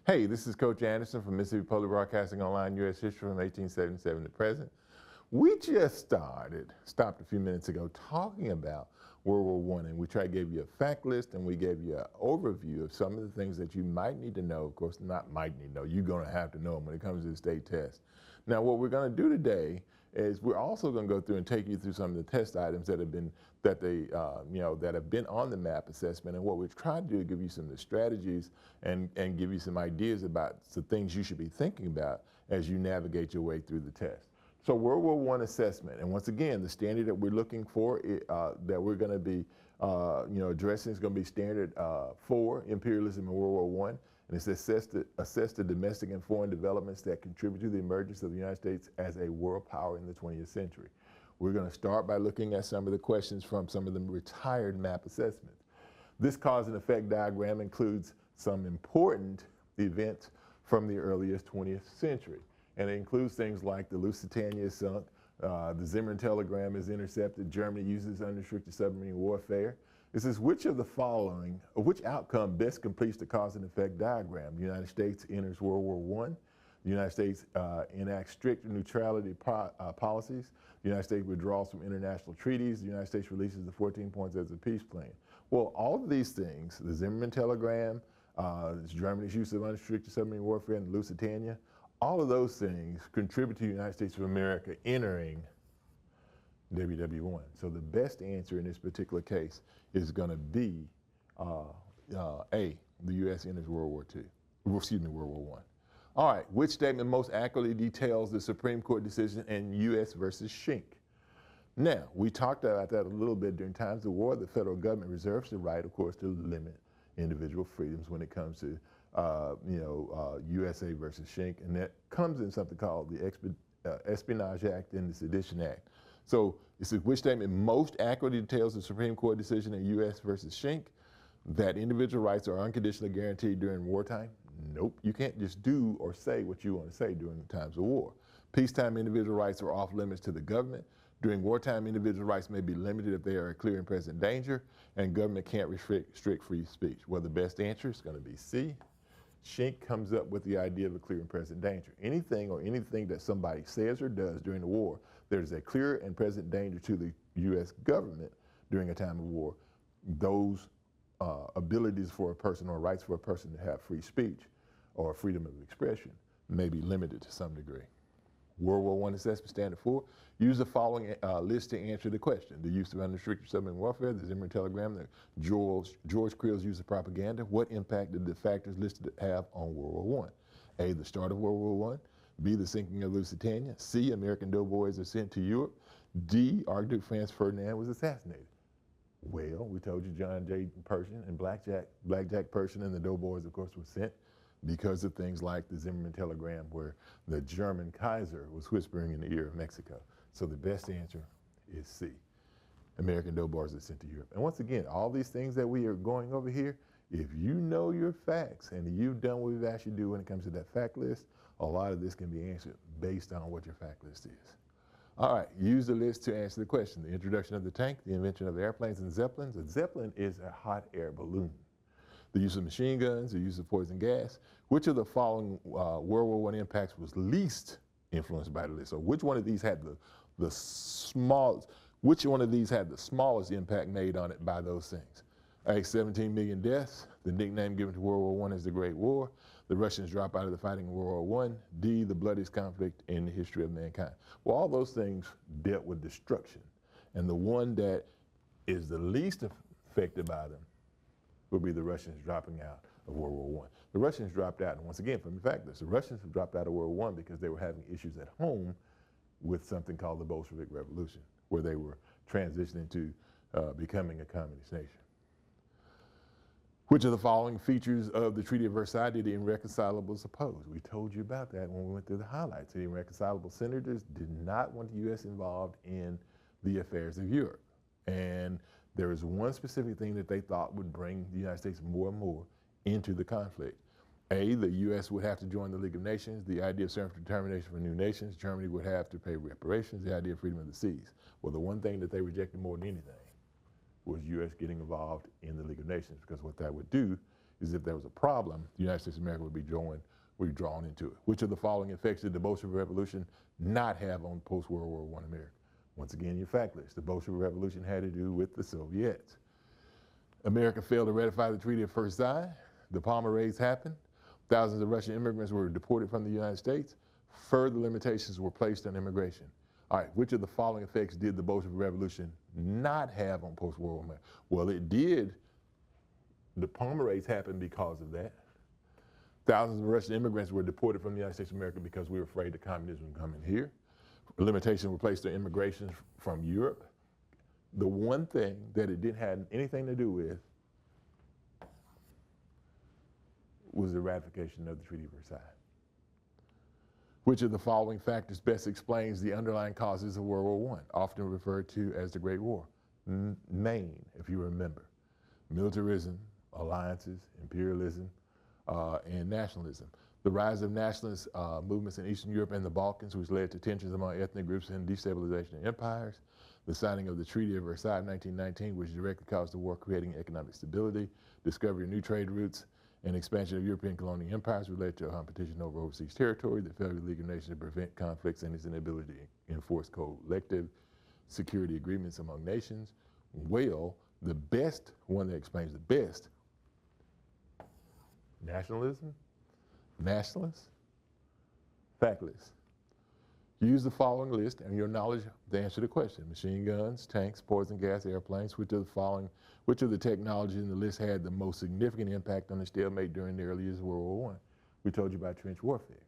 Hey, this is Coach Anderson from Mississippi Public Broadcasting Online U.S. History from 1877 to present. We just stopped a few minutes ago talking about World War I, and we gave you a fact list and we gave you an overview of some of the things that you might need to know. Of course, not might need to know, you're going to have to know them when it comes to the state test. Now, what we're going to do today is we're also going to go through and take you through some of the test items that have been that have been on the MAP assessment. And what we've tried to do is give you some of the strategies and give you some ideas about the things you should be thinking about as you navigate your way through the test. So World War I assessment, and once again, the standard that we're looking for, that we're going to be addressing is going to be standard 4, Imperialism and World War I. And it's assess the domestic and foreign developments that contribute to the emergence of the United States as a world power in the 20th century. We're going to start by looking at some of the questions from some of the retired MAP assessments. This cause and effect diagram includes some important events from the earliest 20th century. And it includes things like the Lusitania is sunk, the Zimmermann telegram is intercepted, Germany uses unrestricted submarine warfare. It says, which outcome best completes the cause and effect diagram? The United States enters World War I. The United States enacts strict neutrality policies. The United States withdraws from international treaties. The United States releases the 14 points as a peace plan. Well, all of these things, the Zimmermann telegram, Germany's use of unrestricted submarine warfare, and the Lusitania, all of those things contribute to the United States of America entering WW1. So the best answer in this particular case is going to be A, the U.S. enters World War I. All right, which statement most accurately details the Supreme Court decision in U.S. versus Schenck? Now, we talked about that a little bit during times of war. The federal government reserves the right, of course, to limit individual freedoms when it comes to USA versus Schenck, and that comes in something called the Espionage Act and the Sedition Act. So it says, which statement most accurately details the Supreme Court decision in U.S. versus Schenck? That individual rights are unconditionally guaranteed during wartime? Nope, you can't just do or say what you want to say during the times of war. Peacetime individual rights are off limits to the government. During wartime, individual rights may be limited if they are a clear and present danger, and government can't restrict free speech. Well, the best answer is going to be C. Schenck comes up with the idea of a clear and present danger. Anything that somebody says or does during the war, there's a clear and present danger to the U.S. government during a time of war. Those abilities for a person or rights for a person to have free speech or freedom of expression may be limited to some degree. World War I assessment standard 4, use the following list to answer the question. The use of unrestricted submarine warfare, the Zimmermann telegram, the George Crill's use of propaganda. What impact did the factors listed have on World War I? A, the start of World War I. B, the sinking of Lusitania. C, American doughboys are sent to Europe. D, Archduke Franz Ferdinand was assassinated. Well, we told you John J. Pershing and Blackjack Pershing and the doughboys, of course, were sent because of things like the Zimmermann telegram, where the German Kaiser was whispering in the ear of Mexico. So the best answer is C. American doughboys are sent to Europe. And once again, all these things that we are going over here, if you know your facts and you've done what we've asked you to do when it comes to that fact list, a lot of this can be answered based on what your fact list is. All right, use the list to answer the question. The introduction of the tank, the invention of airplanes and zeppelins. A zeppelin is a hot air balloon. The use of machine guns, the use of poison gas. Which of the following World War I impacts was least influenced by the list? So which one of these had the smallest impact made on it by those things? A, 17 million deaths. The nickname given to World War I is the Great War. The Russians drop out of the fighting in World War I. D, the bloodiest conflict in the history of mankind. Well, all those things dealt with destruction. And the one that is the least affected by them would be the Russians dropping out of World War I. The Russians dropped out, and once again, from the fact that the Russians have dropped out of World War I because they were having issues at home with something called the Bolshevik Revolution, where they were transitioning to becoming a communist nation. Which of the following features of the Treaty of Versailles did the irreconcilables oppose? We told you about that when we went through the highlights. The irreconcilable senators did not want the U.S. involved in the affairs of Europe. And there is one specific thing that they thought would bring the United States more and more into the conflict. A, the U.S. would have to join the League of Nations, the idea of self-determination for new nations. Germany would have to pay reparations, the idea of freedom of the seas. Well, the one thing that they rejected more than anything was U.S. getting involved in the League of Nations, because what that would do is if there was a problem, the United States of America would be drawn into it. Which of the following effects did the Bolshevik Revolution not have on post-World War I America? Once again, your fact list. The Bolshevik Revolution had to do with the Soviets. America failed to ratify the Treaty of Versailles. The Palmer raids happened. Thousands of Russian immigrants were deported from the United States. Further limitations were placed on immigration. All right, which of the following effects did the Bolshevik Revolution not have on post-World War America? Well, it did. The Palmer raids happened because of that. Thousands of Russian immigrants were deported from the United States of America because we were afraid of communism coming here. Limitations were placed on immigration from Europe. The one thing that it didn't have anything to do with was the ratification of the Treaty of Versailles. Which of the following factors best explains the underlying causes of World War I, often referred to as the Great War? Maine, if you remember. Militarism, alliances, imperialism, and nationalism. The rise of nationalist movements in Eastern Europe and the Balkans, which led to tensions among ethnic groups and destabilization of empires. The signing of the Treaty of Versailles in 1919, which directly caused the war, creating economic stability. Discovery of new trade routes and expansion of European colonial empires related to a competition over overseas territory. The failure of the League of Nations to prevent conflicts and its inability to enforce collective security agreements among nations. Well, the best one that explains the best, nationalism, nationalists, fact list. Use the following list and your knowledge to answer the question. Machine guns, tanks, poison gas, airplanes. Which of the technologies in the list had the most significant impact on the stalemate during the early years of World War I? We told you about trench warfare.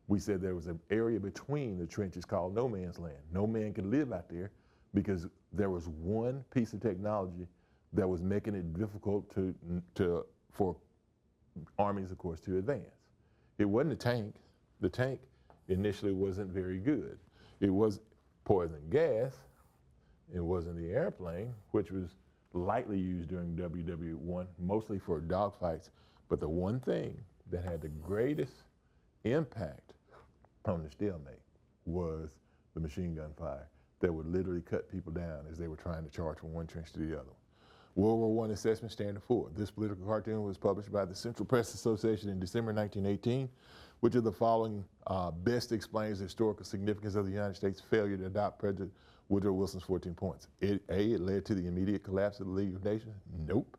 We said there was an area between the trenches called no man's land. No man could live out there because there was one piece of technology that was making it difficult for armies, of course, to advance. It wasn't a tank. The tank initially wasn't very good. It was poison gas. It wasn't the airplane, which was lightly used during WWI, mostly for dogfights. But the one thing that had the greatest impact on the stalemate was the machine gun fire that would literally cut people down as they were trying to charge from one trench to the other. World War I Assessment Standard 4. This political cartoon was published by the Central Press Association in December 1918. Which of the following best explains the historical significance of the United States' failure to adopt President Woodrow Wilson's 14 points? A, it led to the immediate collapse of the League of Nations? Nope.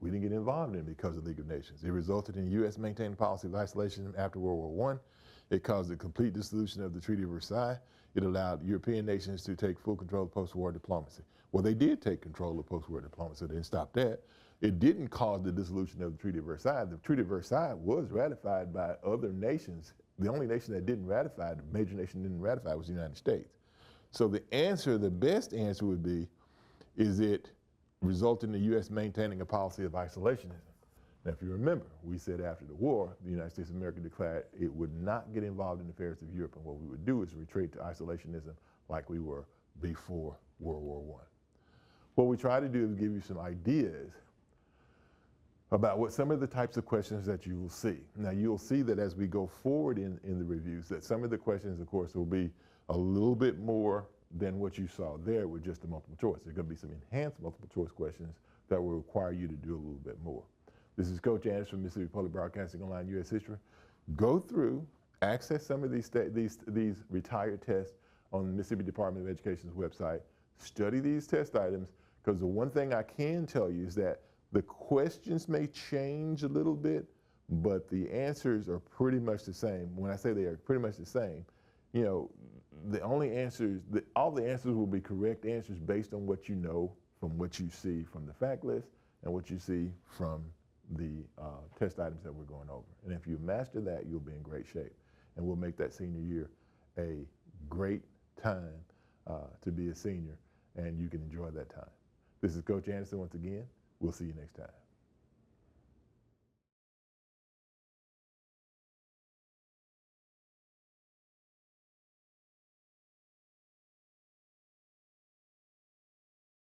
We didn't get involved in it because of the League of Nations. It resulted in the U.S. maintaining a policy of isolation after World War I. It caused the complete dissolution of the Treaty of Versailles. It allowed European nations to take full control of post-war diplomacy. Well, they did take control of post-war diplomacy. They didn't stop that. It didn't cause the dissolution of the Treaty of Versailles. The Treaty of Versailles was ratified by other nations. The only nation that didn't ratify, the major nation that didn't ratify, was the United States. So the answer, the best answer would be, is it resulted in the U.S. maintaining a policy of isolationism? Now, if you remember, we said after the war, the United States of America declared it would not get involved in the affairs of Europe, and what we would do is retreat to isolationism like we were before World War I. What we try to do is give you some ideas about what some of the types of questions that you will see. Now, you'll see that as we go forward in the reviews, that some of the questions, of course, will be a little bit more than what you saw there with just the multiple choice. There's going to be some enhanced multiple choice questions that will require you to do a little bit more. This is Coach Anderson from Mississippi Public Broadcasting Online U.S. History. Go through, access some of these retired tests on the Mississippi Department of Education's website. Study these test items, because the one thing I can tell you is that the questions may change a little bit, but the answers are pretty much the same. When I say they are pretty much the same, you know, all the answers will be correct answers based on what you know from what you see from the fact list and what you see from the test items that we're going over. And if you master that, you'll be in great shape. And we'll make that senior year a great time to be a senior, and you can enjoy that time. This is Coach Anderson once again. We'll see you next time.